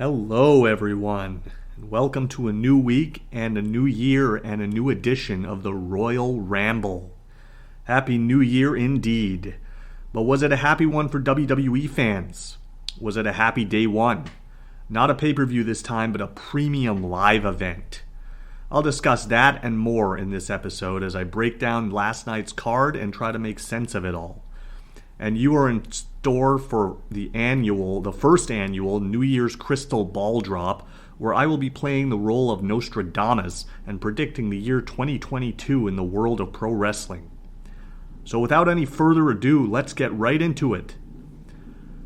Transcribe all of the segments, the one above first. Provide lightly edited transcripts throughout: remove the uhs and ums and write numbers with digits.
Hello, everyone, and welcome to a new week and a new year and a new edition of the Royal Ramble. Happy New Year indeed. But was it a happy one for WWE fans? Was it a happy day one? Not a pay-per-view this time, but a premium live event. I'll discuss that and more in this episode as I break down last night's card and try to make sense of it all. And you are in store for the first annual New Year's Crystal Ball Drop, where I will be playing the role of Nostradamus and predicting the year 2022 in the world of pro wrestling. So without any further ado, let's get right into it.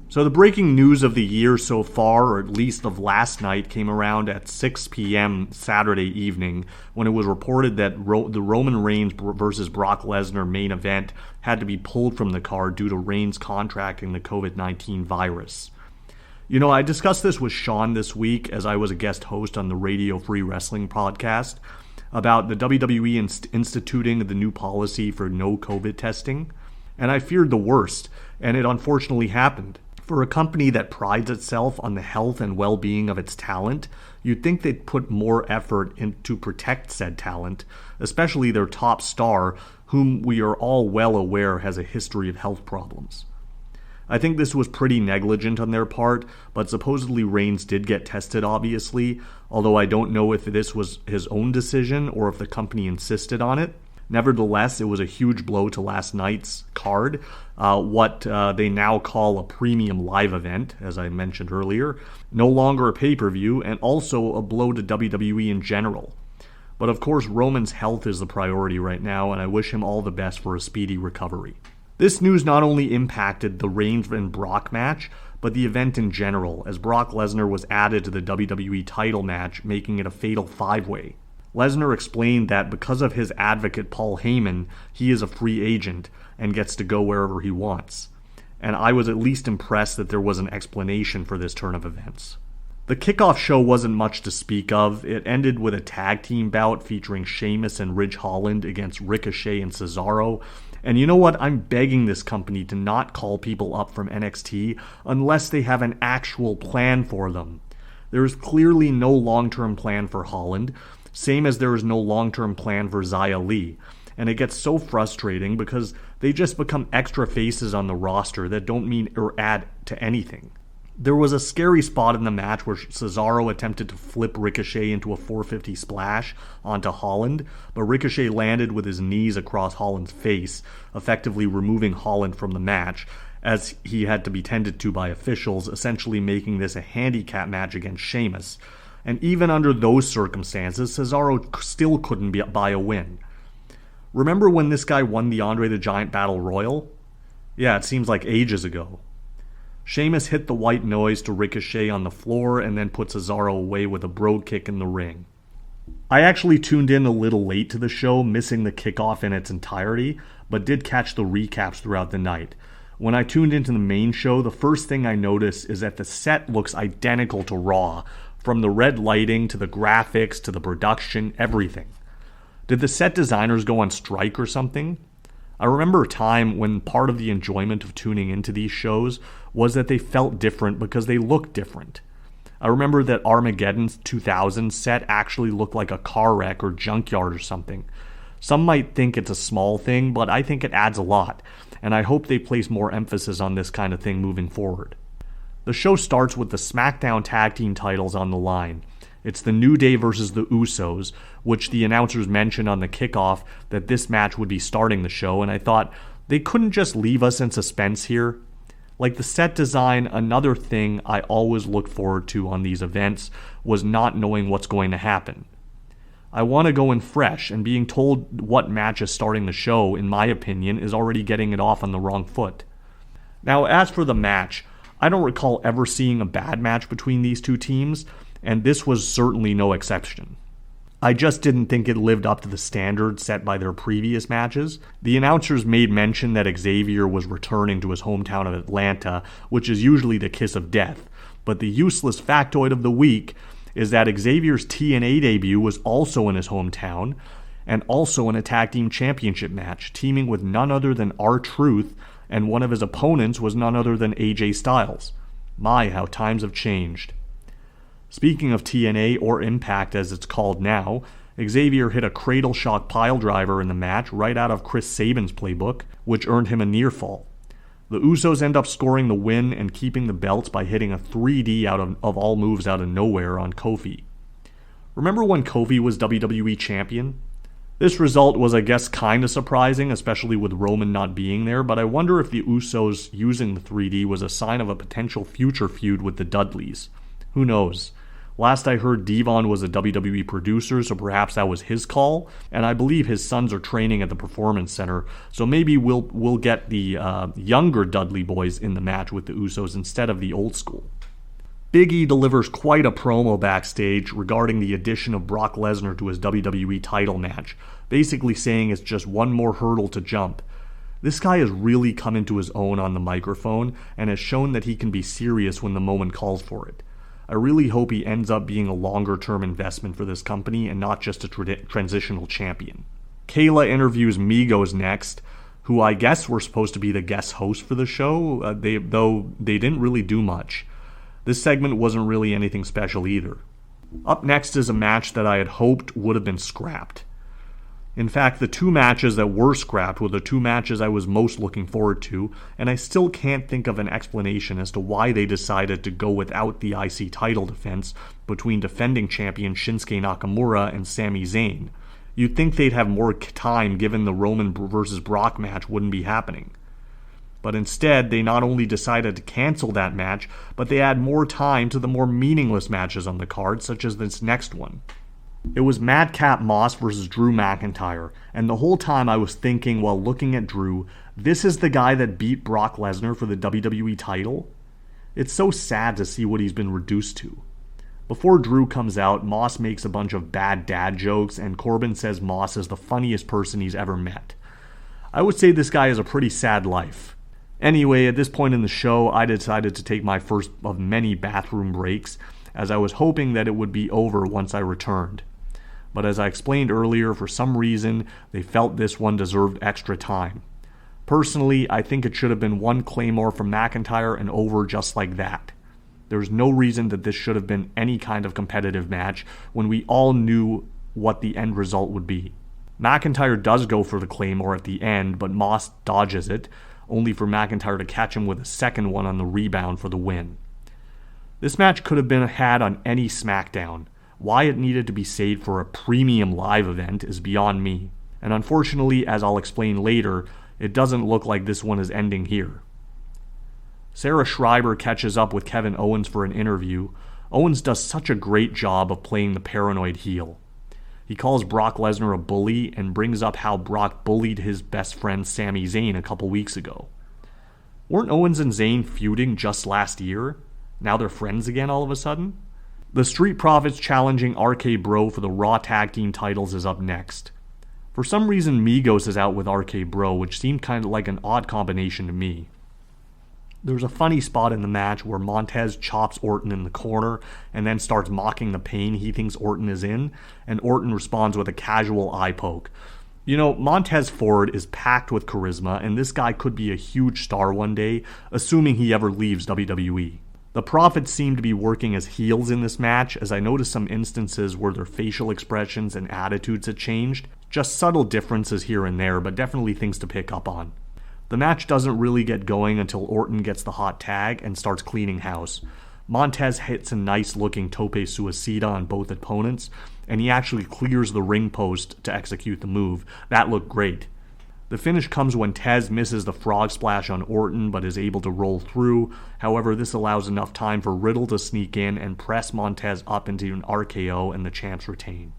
So the breaking news of the year so far, or at least of last night, came around at 6 p.m. Saturday evening when it was reported that the Roman Reigns versus Brock Lesnar main event had to be pulled from the card due to Reigns contracting the COVID-19 virus. You know, I discussed this with Sean this week as I was a guest host on the Radio Free Wrestling podcast about the WWE instituting the new policy for no COVID testing, and I feared the worst, and it unfortunately happened. For a company that prides itself on the health and well-being of its talent, you'd think they'd put more effort in to protect said talent, especially their top star, whom we are all well aware has a history of health problems. I think this was pretty negligent on their part, but supposedly Reigns did get tested obviously, although I don't know if this was his own decision or if the company insisted on it. Nevertheless, it was a huge blow to last night's card, what they now call a premium live event, as I mentioned earlier, no longer a pay-per-view, and also a blow to WWE in general. But of course, Roman's health is the priority right now, and I wish him all the best for a speedy recovery. This news not only impacted the Reigns and Brock match, but the event in general, as Brock Lesnar was added to the WWE title match, making it a fatal five-way. Lesnar explained that because of his advocate Paul Heyman, he is a free agent and gets to go wherever he wants. And I was at least impressed that there was an explanation for this turn of events. The kickoff show wasn't much to speak of. It ended with a tag team bout featuring Sheamus and Ridge Holland against Ricochet and Cesaro. And you know what? I'm begging this company to not call people up from NXT unless they have an actual plan for them. There is clearly no long-term plan for Holland, same as there is no long-term plan for Xia Li. And it gets so frustrating because they just become extra faces on the roster that don't mean or add to anything. There was a scary spot in the match where Cesaro attempted to flip Ricochet into a 450 splash onto Holland, but Ricochet landed with his knees across Holland's face, effectively removing Holland from the match, as he had to be tended to by officials, essentially making this a handicap match against Sheamus. And even under those circumstances, Cesaro still couldn't buy a win. Remember when this guy won the Andre the Giant Battle Royal? Yeah, it seems like ages ago. Sheamus hit the white noise to Ricochet on the floor and then put Cesaro away with a brogue kick in the ring. I actually tuned in a little late to the show, missing the kickoff in its entirety, but did catch the recaps throughout the night. When I tuned into the main show, the first thing I noticed is that the set looks identical to Raw, from the red lighting to the graphics to the production, everything. Did the set designers go on strike or something? I remember a time when part of the enjoyment of tuning into these shows was that they felt different because they looked different. I remember that Armageddon's 2000 set actually looked like a car wreck or junkyard or something. Some might think it's a small thing, but I think it adds a lot, and I hope they place more emphasis on this kind of thing moving forward. The show starts with the SmackDown Tag Team titles on the line. It's the New Day versus the Usos, which the announcers mentioned on the kickoff that this match would be starting the show, and I thought, they couldn't just leave us in suspense here? Like the set design, another thing I always look forward to on these events was not knowing what's going to happen. I want to go in fresh, and being told what match is starting the show, in my opinion, is already getting it off on the wrong foot. Now, as for the match, I don't recall ever seeing a bad match between these two teams, and this was certainly no exception. I just didn't think it lived up to the standards set by their previous matches. The announcers made mention that Xavier was returning to his hometown of Atlanta, which is usually the kiss of death, but the useless factoid of the week is that Xavier's TNA debut was also in his hometown, and also in a tag team championship match, teaming with none other than R-Truth, and one of his opponents was none other than AJ Styles. My, how times have changed. Speaking of TNA, or Impact as it's called now, Xavier hit a cradle shock pile driver in the match right out of Chris Sabin's playbook, which earned him a near fall. The Usos end up scoring the win and keeping the belts by hitting a 3D out of all moves out of nowhere on Kofi. Remember when Kofi was WWE champion? This result was, I guess, kinda surprising, especially with Roman not being there, but I wonder if the Usos using the 3D was a sign of a potential future feud with the Dudleys. Who knows? Last I heard, Devon was a WWE producer, so perhaps that was his call, and I believe his sons are training at the Performance Center, so maybe we'll get the younger Dudley boys in the match with the Usos instead of the old school. Big E delivers quite a promo backstage regarding the addition of Brock Lesnar to his WWE title match, basically saying it's just one more hurdle to jump. This guy has really come into his own on the microphone and has shown that he can be serious when the moment calls for it. I really hope he ends up being a longer-term investment for this company and not just a transitional champion. Kayla interviews Migos next, who I guess were supposed to be the guest host for the show, though they didn't really do much. This segment wasn't really anything special either. Up next is a match that I had hoped would have been scrapped. In fact, the two matches that were scrapped were the two matches I was most looking forward to, and I still can't think of an explanation as to why they decided to go without the IC title defense between defending champion Shinsuke Nakamura and Sami Zayn. You'd think they'd have more time given the Roman vs. Brock match wouldn't be happening. But instead, they not only decided to cancel that match, but they add more time to the more meaningless matches on the card, such as this next one. It was Madcap Moss versus Drew McIntyre, and the whole time I was thinking while looking at Drew, this is the guy that beat Brock Lesnar for the WWE title? It's so sad to see what he's been reduced to. Before Drew comes out, Moss makes a bunch of bad dad jokes, and Corbin says Moss is the funniest person he's ever met. I would say this guy has a pretty sad life. Anyway, at this point in the show, I decided to take my first of many bathroom breaks, as I was hoping that it would be over once I returned. But as I explained earlier, for some reason, they felt this one deserved extra time. Personally, I think it should have been one Claymore from McIntyre and over just like that. There's no reason that this should have been any kind of competitive match when we all knew what the end result would be. McIntyre does go for the Claymore at the end, but Moss dodges it, only for McIntyre to catch him with a second one on the rebound for the win. This match could have been had on any SmackDown. Why it needed to be saved for a premium live event is beyond me. And unfortunately, as I'll explain later, it doesn't look like this one is ending here. Sarah Schreiber catches up with Kevin Owens for an interview. Owens does such a great job of playing the paranoid heel. He calls Brock Lesnar a bully and brings up how Brock bullied his best friend Sami Zayn a couple weeks ago. Weren't Owens and Zayn feuding just last year? Now they're friends again all of a sudden? The Street Profits challenging RK Bro for the Raw Tag Team titles is up next. For some reason, Migos is out with RK Bro, which seemed kind of like an odd combination to me. There's a funny spot in the match where Montez chops Orton in the corner and then starts mocking the pain he thinks Orton is in, and Orton responds with a casual eye poke. You know, Montez Ford is packed with charisma, and this guy could be a huge star one day, assuming he ever leaves WWE. The Profits seem to be working as heels in this match, as I noticed some instances where their facial expressions and attitudes had changed. Just subtle differences here and there, but definitely things to pick up on. The match doesn't really get going until Orton gets the hot tag and starts cleaning house. Montez hits a nice-looking tope suicida on both opponents, and he actually clears the ring post to execute the move. That looked great. The finish comes when Tez misses the frog splash on Orton but is able to roll through. However, this allows enough time for Riddle to sneak in and press Montez up into an RKO, and the champs retain.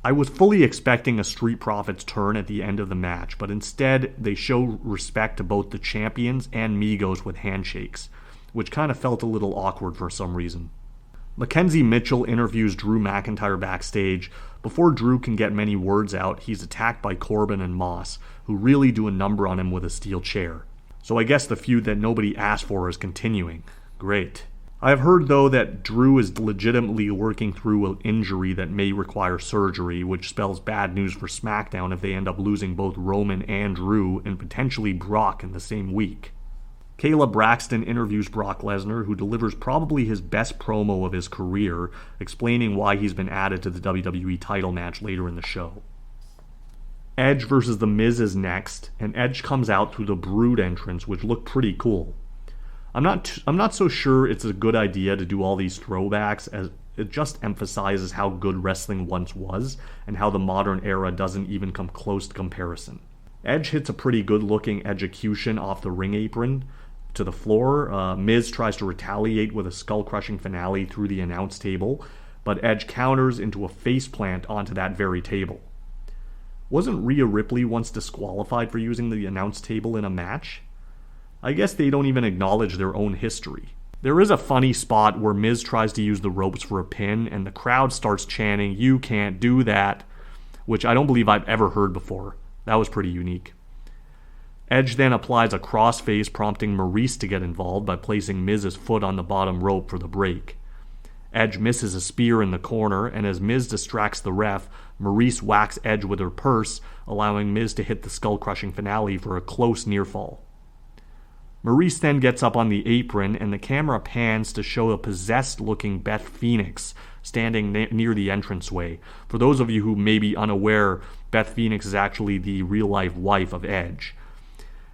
I was fully expecting a Street Profits turn at the end of the match, but instead they show respect to both the champions and Migos with handshakes, which kind of felt a little awkward for some reason. Mackenzie Mitchell interviews Drew McIntyre backstage. Before Drew can get many words out, he's attacked by Corbin and Moss, who really do a number on him with a steel chair. So I guess the feud that nobody asked for is continuing. Great. I have heard, though, that Drew is legitimately working through an injury that may require surgery, which spells bad news for SmackDown if they end up losing both Roman and Drew and potentially Brock in the same week. Kayla Braxton interviews Brock Lesnar, who delivers probably his best promo of his career, explaining why he's been added to the WWE title match later in the show. Edge versus The Miz is next, and Edge comes out through the Brood entrance, which looked pretty cool. I'm not so sure it's a good idea to do all these throwbacks, as it just emphasizes how good wrestling once was and how the modern era doesn't even come close to comparison. Edge hits a pretty good-looking execution off the ring apron to the floor. Miz tries to retaliate with a skull-crushing finale through the announce table, but Edge counters into a faceplant onto that very table. Wasn't Rhea Ripley once disqualified for using the announce table in a match? I guess they don't even acknowledge their own history. There is a funny spot where Miz tries to use the ropes for a pin, and the crowd starts chanting, "You can't do that," which I don't believe I've ever heard before. That was pretty unique. Edge then applies a crossface, prompting Maurice to get involved by placing Miz's foot on the bottom rope for the break. Edge misses a spear in the corner, and as Miz distracts the ref, Maurice whacks Edge with her purse, allowing Miz to hit the skull-crushing finale for a close near-fall. Maurice then gets up on the apron, and the camera pans to show a possessed-looking Beth Phoenix standing near the entranceway. For those of you who may be unaware, Beth Phoenix is actually the real-life wife of Edge.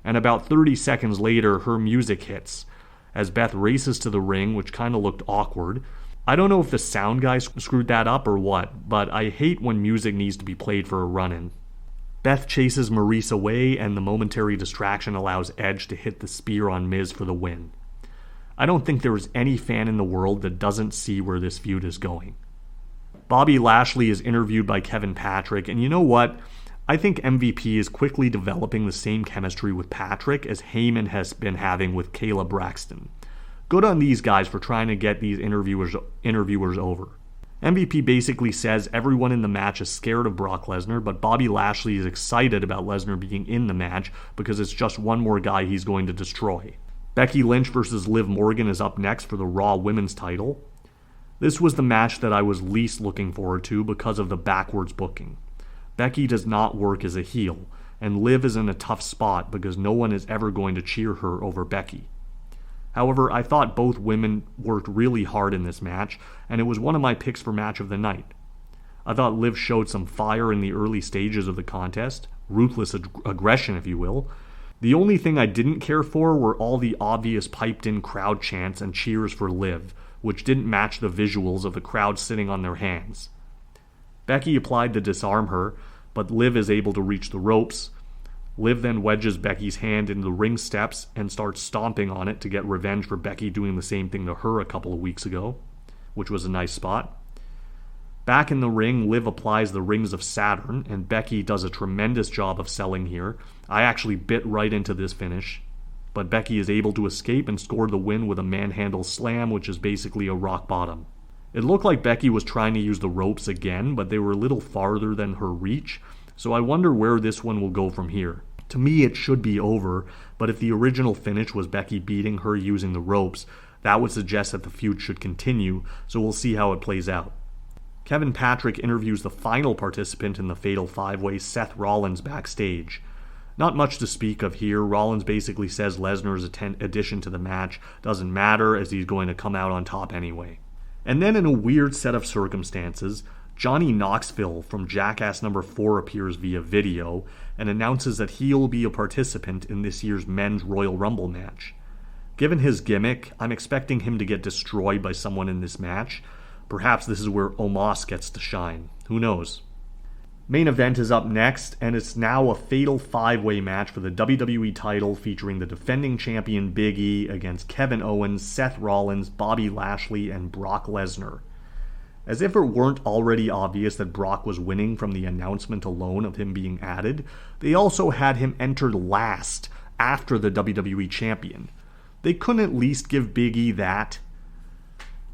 And about 30 seconds later, her music hits, as Beth races to the ring, which kind of looked awkward. I don't know if the sound guy screwed that up or what, but I hate when music needs to be played for a run-in. Beth chases Maurice away, and the momentary distraction allows Edge to hit the spear on Miz for the win. I don't think there is any fan in the world that doesn't see where this feud is going. Bobby Lashley is interviewed by Kevin Patrick, and you know what? I think MVP is quickly developing the same chemistry with Patrick as Heyman has been having with Kayla Braxton. Good on these guys for trying to get these interviewers over. MVP basically says everyone in the match is scared of Brock Lesnar, but Bobby Lashley is excited about Lesnar being in the match because it's just one more guy he's going to destroy. Becky Lynch versus Liv Morgan is up next for the Raw Women's title. This was the match that I was least looking forward to because of the backwards booking. Becky does not work as a heel, and Liv is in a tough spot because no one is ever going to cheer her over Becky. However, I thought both women worked really hard in this match, and it was one of my picks for match of the night. I thought Liv showed some fire in the early stages of the contest, ruthless aggression if you will. The only thing I didn't care for were all the obvious piped-in crowd chants and cheers for Liv, which didn't match the visuals of the crowd sitting on their hands. Becky applied to disarm her, but Liv is able to reach the ropes. Liv then wedges Becky's hand into the ring steps and starts stomping on it to get revenge for Becky doing the same thing to her a couple of weeks ago, which was a nice spot. Back in the ring, Liv applies the Rings of Saturn, and Becky does a tremendous job of selling here. I actually bit right into this finish, but Becky is able to escape and score the win with a manhandle slam, which is basically a rock bottom. It looked like Becky was trying to use the ropes again, but they were a little farther than her reach, so I wonder where this one will go from here. To me, it should be over, but if the original finish was Becky beating her using the ropes, that would suggest that the feud should continue, so we'll see how it plays out. Kevin Patrick interviews the final participant in the Fatal 5-Way, Seth Rollins, backstage. Not much to speak of here. Rollins basically says Lesnar's addition to the match doesn't matter as he's going to come out on top anyway. And then in a weird set of circumstances, Johnny Knoxville from Jackass number 4 appears via video and announces that he'll be a participant in this year's Men's Royal Rumble match. Given his gimmick, I'm expecting him to get destroyed by someone in this match. Perhaps this is where Omos gets to shine. Who knows? Main event is up next, and it's now a Fatal 5-Way match for the WWE title featuring the defending champion Big E against Kevin Owens, Seth Rollins, Bobby Lashley, and Brock Lesnar. As if it weren't already obvious that Brock was winning from the announcement alone of him being added, they also had him enter last after the WWE champion. They couldn't at least give Big E that.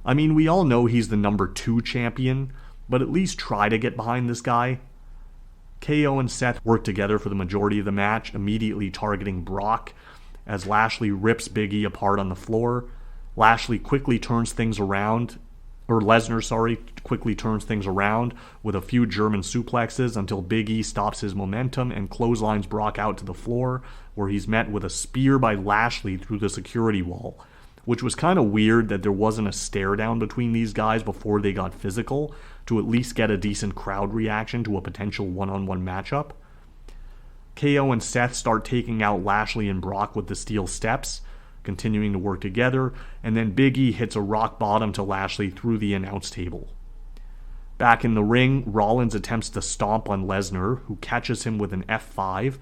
I mean, we all know he's the number 2 champion, but at least try to get behind this guy. KO and Seth work together for the majority of the match, immediately targeting Brock as Lashley rips Big E apart on the floor. Lashley quickly turns things around Lesnar, quickly turns things around with a few German suplexes until Big E stops his momentum and clotheslines Brock out to the floor, where he's met with a spear by Lashley through the security wall, which was kind of weird that there wasn't a stare down between these guys before they got physical to at least get a decent crowd reaction to a potential one-on-one matchup. KO and Seth start taking out Lashley and Brock with the steel steps, continuing to work together, and then Big E hits a rock bottom to Lashley through the announce table. Back in the ring, Rollins attempts to stomp on Lesnar, who catches him with an F5.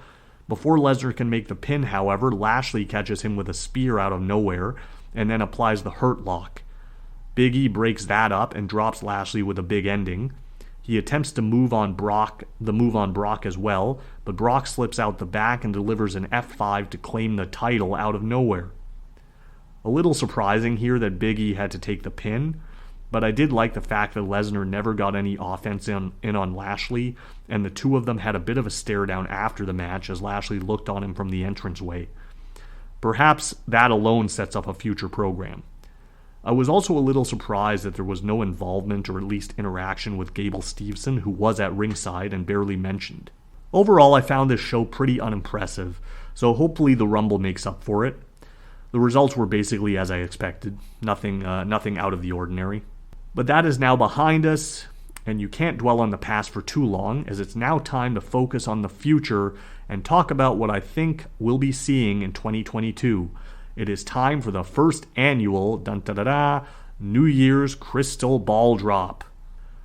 Before Lesnar can make the pin, however, Lashley catches him with a spear out of nowhere, and then applies the Hurt Lock. Big E breaks that up and drops Lashley with a big ending. He attempts to move on Brock as well, but Brock slips out the back and delivers an F5 to claim the title out of nowhere. A little surprising here that Big E had to take the pin, but I did like the fact that Lesnar never got any offense in on Lashley, and the two of them had a bit of a stare down after the match as Lashley looked on him from the entranceway. Perhaps that alone sets up a future program. I was also a little surprised that there was no involvement or at least interaction with Gable Steveson, who was at ringside and barely mentioned. Overall, I found this show pretty unimpressive, so hopefully the Rumble makes up for it. The results were basically as I expected, nothing out of the ordinary. But that is now behind us, and you can't dwell on the past for too long, as it's now time to focus on the future and talk about what I think we'll be seeing in 2022. It is time for the first annual New Year's Crystal Ball Drop.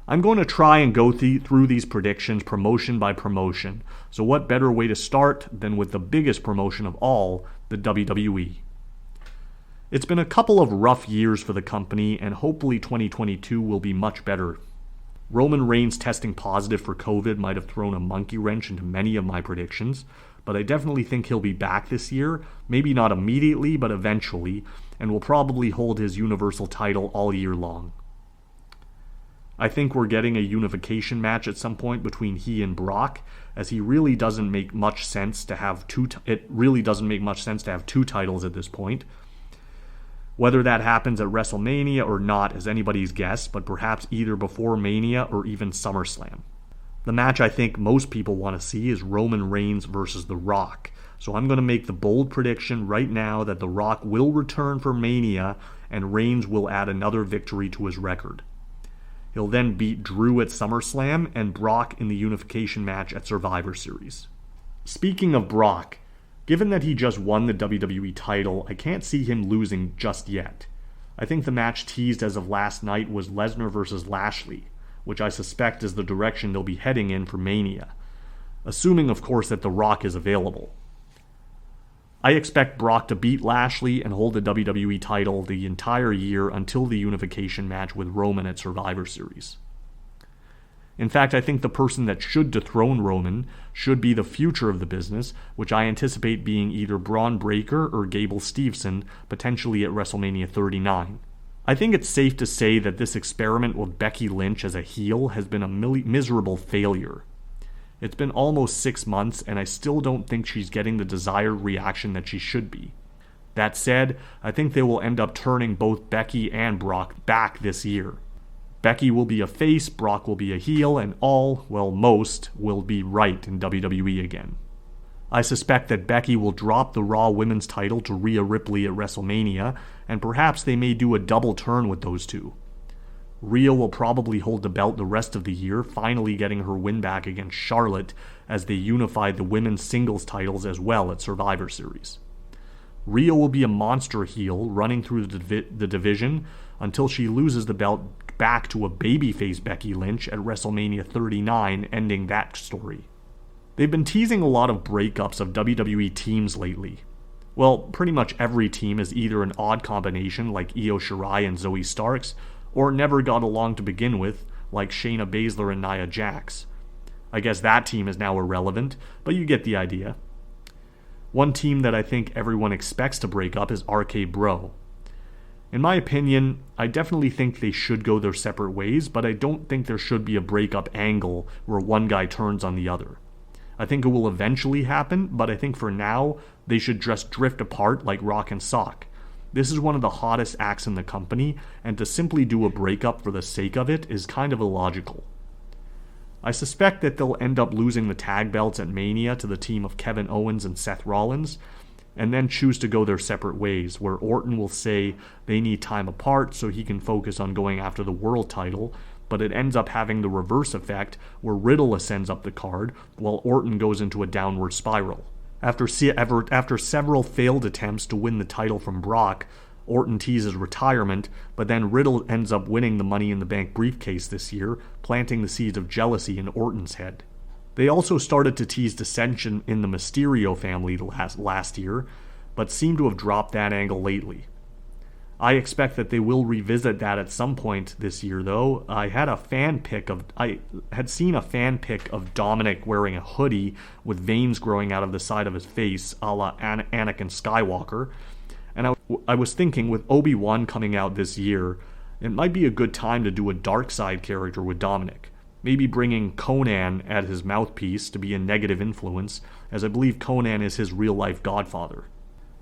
I'm going to try and go through these predictions promotion by promotion, so what better way to start than with the biggest promotion of all, the WWE. It's been a couple of rough years for the company, and hopefully 2022 will be much better. Roman Reigns testing positive for COVID might have thrown a monkey wrench into many of my predictions, but I definitely think he'll be back this year, maybe not immediately, but eventually, and will probably hold his Universal title all year long. I think we're getting a unification match at some point between he and Brock, as it really doesn't make much sense to have two titles at this point. Whether that happens at WrestleMania or not is anybody's guess, but perhaps either before Mania or even SummerSlam. The match I think most people want to see is Roman Reigns versus The Rock, so I'm going to make the bold prediction right now that The Rock will return for Mania and Reigns will add another victory to his record. He'll then beat Drew at SummerSlam and Brock in the unification match at Survivor Series. Speaking of Brock, given that he just won the WWE title, I can't see him losing just yet. I think the match teased as of last night was Lesnar versus Lashley, which I suspect is the direction they'll be heading in for Mania, assuming of course that The Rock is available. I expect Brock to beat Lashley and hold the WWE title the entire year until the unification match with Roman at Survivor Series. In fact, I think the person that should dethrone Roman should be the future of the business, which I anticipate being either Braun Breaker or Gable Steveson, potentially at WrestleMania 39. I think it's safe to say that this experiment with Becky Lynch as a heel has been a miserable failure. It's been almost 6 months, and I still don't think she's getting the desired reaction that she should be. That said, I think they will end up turning both Becky and Brock back this year. Becky will be a face, Brock will be a heel, and most will be right in WWE again. I suspect that Becky will drop the Raw Women's title to Rhea Ripley at WrestleMania, and perhaps they may do a double turn with those two. Rhea will probably hold the belt the rest of the year, finally getting her win back against Charlotte as they unified the women's singles titles as well at Survivor Series. Rhea will be a monster heel running through the division until she loses the belt back to a babyface Becky Lynch at WrestleMania 39, ending that story. They've been teasing a lot of breakups of WWE teams lately. Well, pretty much every team is either an odd combination like Io Shirai and Zoe Starks, or never got along to begin with, like Shayna Baszler and Nia Jax. I guess that team is now irrelevant, but you get the idea. One team that I think everyone expects to break up is RK Bro. In my opinion, I definitely think they should go their separate ways, but I don't think there should be a breakup angle where one guy turns on the other. I think it will eventually happen, but I think for now, they should just drift apart like rock and sock. This is one of the hottest acts in the company, and to simply do a breakup for the sake of it is kind of illogical. I suspect that they'll end up losing the tag belts at Mania to the team of Kevin Owens and Seth Rollins, and then choose to go their separate ways, where Orton will say they need time apart so he can focus on going after the world title, but it ends up having the reverse effect, where Riddle ascends up the card, while Orton goes into a downward spiral. After several failed attempts to win the title from Brock, Orton teases retirement, but then Riddle ends up winning the Money in the Bank briefcase this year, planting the seeds of jealousy in Orton's head. They also started to tease dissension in the Mysterio family last year, but seem to have dropped that angle lately. I expect that they will revisit that at some point this year, though. I had seen a fan pic of Dominic wearing a hoodie with veins growing out of the side of his face, a la Anakin Skywalker, and I was thinking, with Obi-Wan coming out this year, it might be a good time to do a dark side character with Dominic. Maybe bringing Conan as his mouthpiece to be a negative influence, as I believe Conan is his real-life godfather.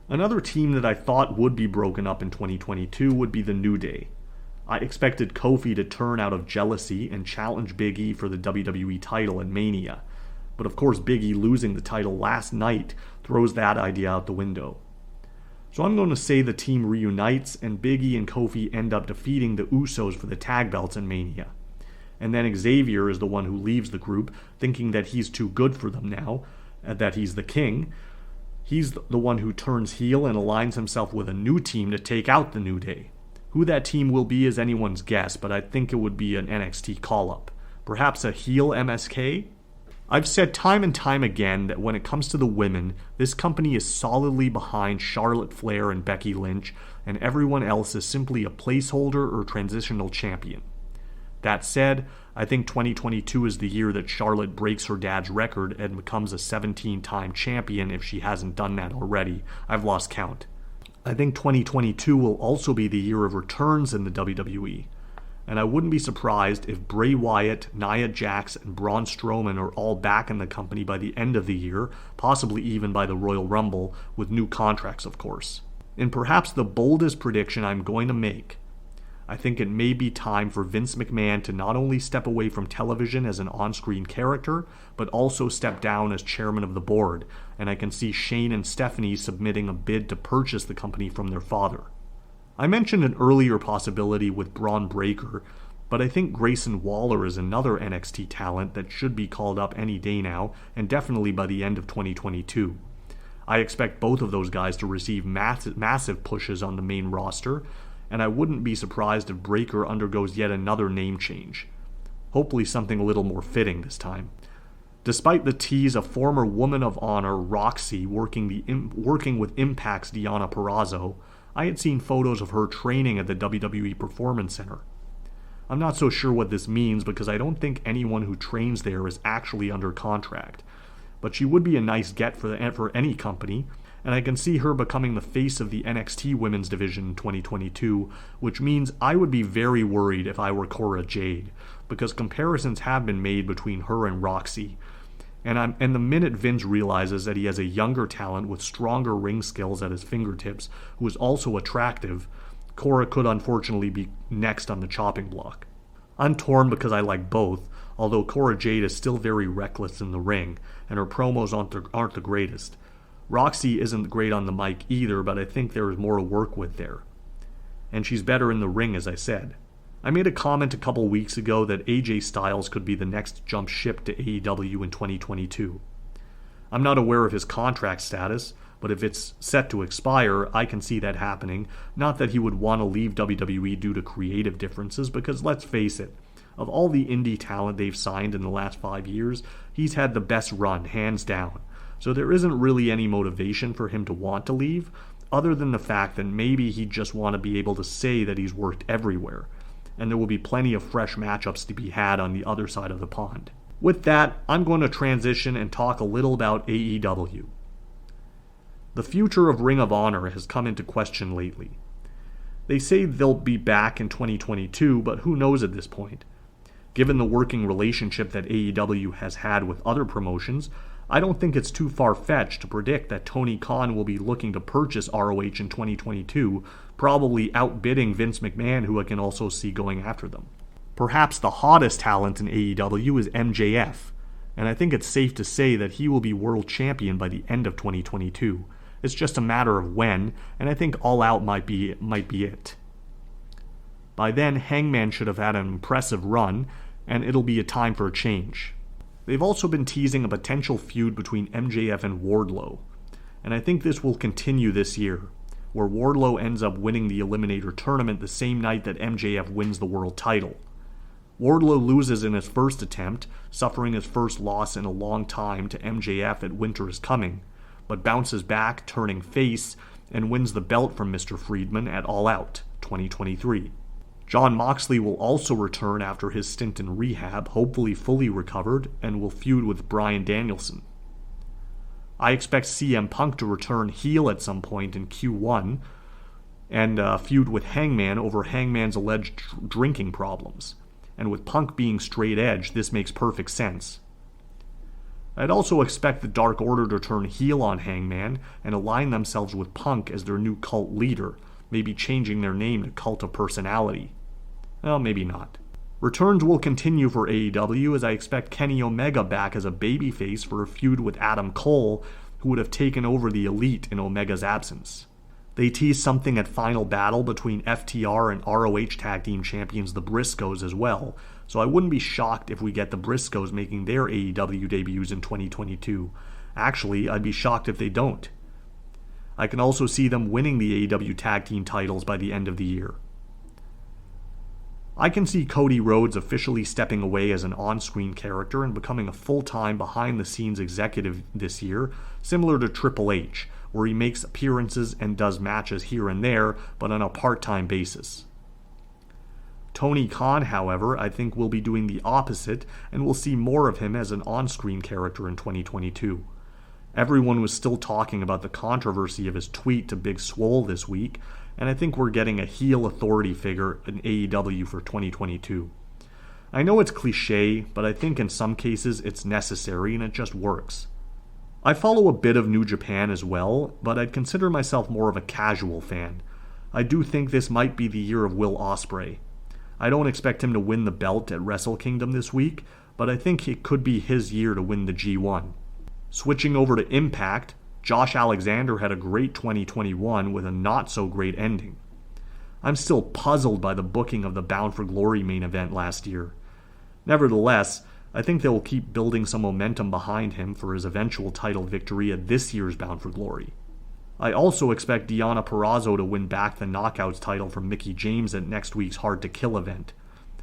Another team that I thought would be broken up in 2022 would be the New Day. I expected Kofi to turn out of jealousy and challenge Big E for the WWE title at Mania, but of course Big E losing the title last night throws that idea out the window. So I'm going to say the team reunites and Big E and Kofi end up defeating the Usos for the tag belts in Mania. And then Xavier is the one who leaves the group, thinking that he's too good for them now, that he's the king. He's the one who turns heel and aligns himself with a new team to take out the New Day. Who that team will be is anyone's guess, but I think it would be an NXT call-up. Perhaps a heel MSK? I've said time and time again that when it comes to the women, this company is solidly behind Charlotte Flair and Becky Lynch, and everyone else is simply a placeholder or transitional champion. That said, I think 2022 is the year that Charlotte breaks her dad's record and becomes a 17-time champion if she hasn't done that already. I've lost count. I think 2022 will also be the year of returns in the WWE. And I wouldn't be surprised if Bray Wyatt, Nia Jax, and Braun Strowman are all back in the company by the end of the year, possibly even by the Royal Rumble, with new contracts, of course. In perhaps the boldest prediction I'm going to make, I think it may be time for Vince McMahon to not only step away from television as an on-screen character, but also step down as chairman of the board, and I can see Shane and Stephanie submitting a bid to purchase the company from their father. I mentioned an earlier possibility with Braun Breaker, but I think Grayson Waller is another NXT talent that should be called up any day now, and definitely by the end of 2022. I expect both of those guys to receive massive pushes on the main roster, and I wouldn't be surprised if Breaker undergoes yet another name change. Hopefully something a little more fitting this time. Despite the tease of former Woman of Honor Roxy working with Impact's Deonna Purrazzo, I had seen photos of her training at the WWE Performance Center. I'm not so sure what this means because I don't think anyone who trains there is actually under contract, but she would be a nice get for any company, and I can see her becoming the face of the NXT women's division in 2022, which means I would be very worried if I were Cora Jade, because comparisons have been made between her and Roxy. And the minute Vince realizes that he has a younger talent with stronger ring skills at his fingertips, who is also attractive, Cora could unfortunately be next on the chopping block. I'm torn because I like both, although Cora Jade is still very reckless in the ring, and her promos aren't the greatest. Roxy isn't great on the mic either, but I think there is more to work with there. And she's better in the ring, as I said. I made a comment a couple weeks ago that AJ Styles could be the next jump ship to AEW in 2022. I'm not aware of his contract status, but if it's set to expire, I can see that happening. Not that he would want to leave WWE due to creative differences, because let's face it, of all the indie talent they've signed in the last 5 years, he's had the best run, hands down. So there isn't really any motivation for him to want to leave, other than the fact that maybe he'd just want to be able to say that he's worked everywhere, and there will be plenty of fresh matchups to be had on the other side of the pond. With that, I'm going to transition and talk a little about AEW. The future of Ring of Honor has come into question lately. They say they'll be back in 2022, but who knows at this point? Given the working relationship that AEW has had with other promotions, I don't think it's too far-fetched to predict that Tony Khan will be looking to purchase ROH in 2022, probably outbidding Vince McMahon, who I can also see going after them. Perhaps the hottest talent in AEW is MJF, and I think it's safe to say that he will be world champion by the end of 2022. It's just a matter of when, and I think All Out might be it. By then, Hangman should have had an impressive run, and it'll be a time for a change. They've also been teasing a potential feud between MJF and Wardlow, and I think this will continue this year, where Wardlow ends up winning the Eliminator tournament the same night that MJF wins the world title. Wardlow loses in his first attempt, suffering his first loss in a long time to MJF at Winter is Coming, but bounces back, turning face, and wins the belt from Mr. Friedman at All Out 2023. Jon Moxley will also return after his stint in rehab, hopefully fully recovered, and will feud with Bryan Danielson. I expect CM Punk to return heel at some point in Q1 and feud with Hangman over Hangman's alleged drinking problems. And with Punk being straight edge, this makes perfect sense. I'd also expect the Dark Order to turn heel on Hangman and align themselves with Punk as their new cult leader, maybe changing their name to Cult of Personality. Well, maybe not. Returns will continue for AEW as I expect Kenny Omega back as a babyface for a feud with Adam Cole, who would have taken over the Elite in Omega's absence. They tease something at Final Battle between FTR and ROH Tag Team Champions the Briscoes as well, so I wouldn't be shocked if we get the Briscoes making their AEW debuts in 2022. Actually, I'd be shocked if they don't. I can also see them winning the AEW Tag Team titles by the end of the year. I can see Cody Rhodes officially stepping away as an on-screen character and becoming a full-time behind-the-scenes executive this year, similar to Triple H, where he makes appearances and does matches here and there, but on a part-time basis. Tony Khan, however, I think will be doing the opposite, and we'll see more of him as an on-screen character in 2022. Everyone was still talking about the controversy of his tweet to Big Swole this week, and I think we're getting a heel authority figure in AEW for 2022. I know it's cliche, but I think in some cases it's necessary and it just works. I follow a bit of New Japan as well, but I'd consider myself more of a casual fan. I do think this might be the year of Will Ospreay. I don't expect him to win the belt at Wrestle Kingdom this week, but I think it could be his year to win the G1. Switching over to Impact, Josh Alexander had a great 2021 with a not-so-great ending. I'm still puzzled by the booking of the Bound for Glory main event last year. Nevertheless, I think they will keep building some momentum behind him for his eventual title victory at this year's Bound for Glory. I also expect Deonna Purrazzo to win back the Knockouts title from Mickie James at next week's Hard to Kill event.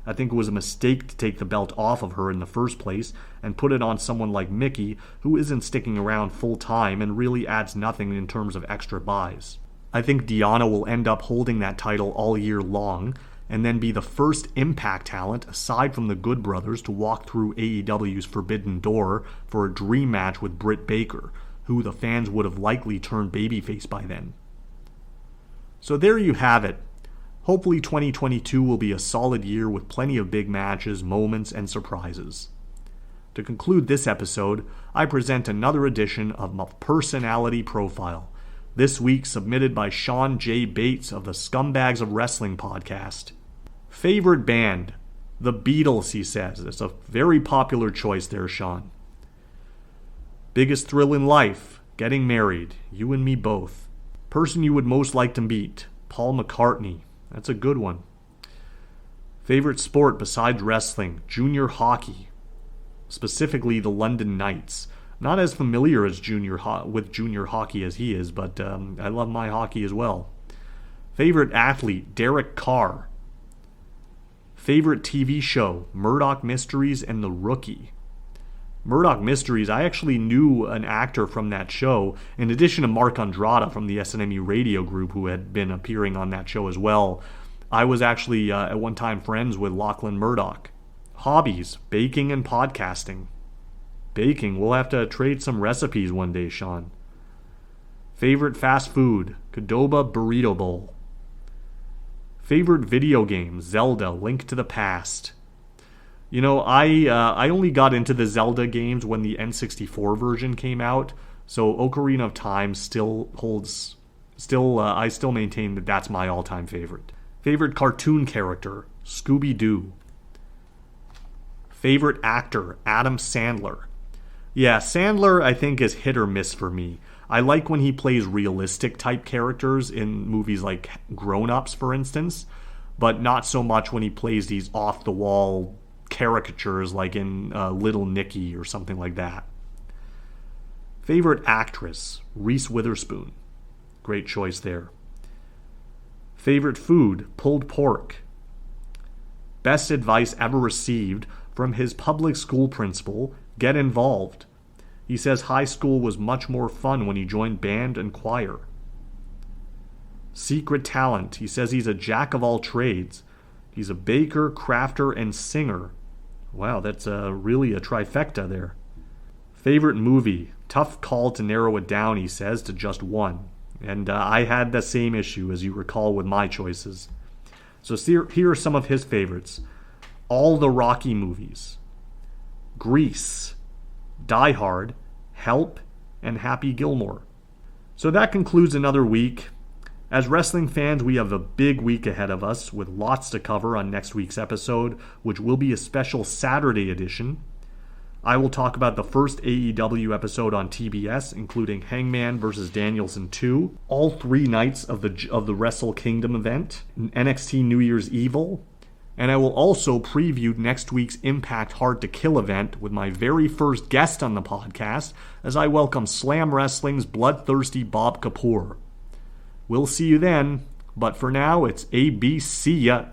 I think it was a mistake to take the belt off of her in the first place and put it on someone like Mickie, who isn't sticking around full time and really adds nothing in terms of extra buys. I think Deonna will end up holding that title all year long, and then be the first Impact talent, aside from the Good Brothers, to walk through AEW's Forbidden Door for a dream match with Britt Baker, who the fans would have likely turned babyface by then. So there you have it. Hopefully 2022 will be a solid year with plenty of big matches, moments, and surprises. To conclude this episode, I present another edition of my Personality Profile, this week submitted by Sean J. Bates of the Scumbags of Wrestling podcast. Favorite band? The Beatles, he says. It's a very popular choice there, Sean. Biggest thrill in life? Getting married. You and me both. Person you would most like to meet? Paul McCartney. That's a good one. Favorite sport besides wrestling? Junior hockey. Specifically the London Knights. Not as familiar as with junior hockey as he is, but I love my hockey as well. Favorite athlete? Derek Carr. Favorite TV show? Murdoch Mysteries and The Rookie. Murdoch Mysteries, I actually knew an actor from that show, in addition to Mark Andrada from the SNMU radio group who had been appearing on that show as well. I was actually at one time friends with Lachlan Murdoch. Hobbies, baking and podcasting. Baking, we'll have to trade some recipes one day, Sean. Favorite fast food? Qdoba Burrito Bowl. Favorite video game? Zelda, Link to the Past. I only got into the Zelda games when the N64 version came out, so Ocarina of Time still holds. I still maintain that that's my all-time favorite. Favorite cartoon character: Scooby-Doo. Favorite actor: Adam Sandler. Yeah, Sandler I think is hit or miss for me. I like when he plays realistic type characters in movies like Grown Ups, for instance, but not so much when he plays these off-the-wall caricatures like in Little Nicky or something like that. Favorite actress: Reese Witherspoon. Great choice there. Favorite food: pulled pork. Best advice ever received: from his public school principal, get involved. He says high school was much more fun when he joined band and choir. Secret talent: he says he's a jack of all trades. He's a baker, crafter, and singer. Wow, that's really a trifecta there. Favorite movie: tough call to narrow it down, he says, to just one. And I had the same issue, as you recall, with my choices. So here are some of his favorites. All the Rocky movies. Grease. Die Hard. Help. And Happy Gilmore. So that concludes another week. As wrestling fans, we have a big week ahead of us with lots to cover on next week's episode, which will be a special Saturday edition. I will talk about the first AEW episode on TBS, including Hangman vs. Danielson 2, all 3 nights of the Wrestle Kingdom event, NXT New Year's Evil, and I will also preview next week's Impact Hard to Kill event with my very first guest on the podcast, as I welcome Slam Wrestling's bloodthirsty Bob Kapoor. We'll see you then, but for now, it's ABC ya.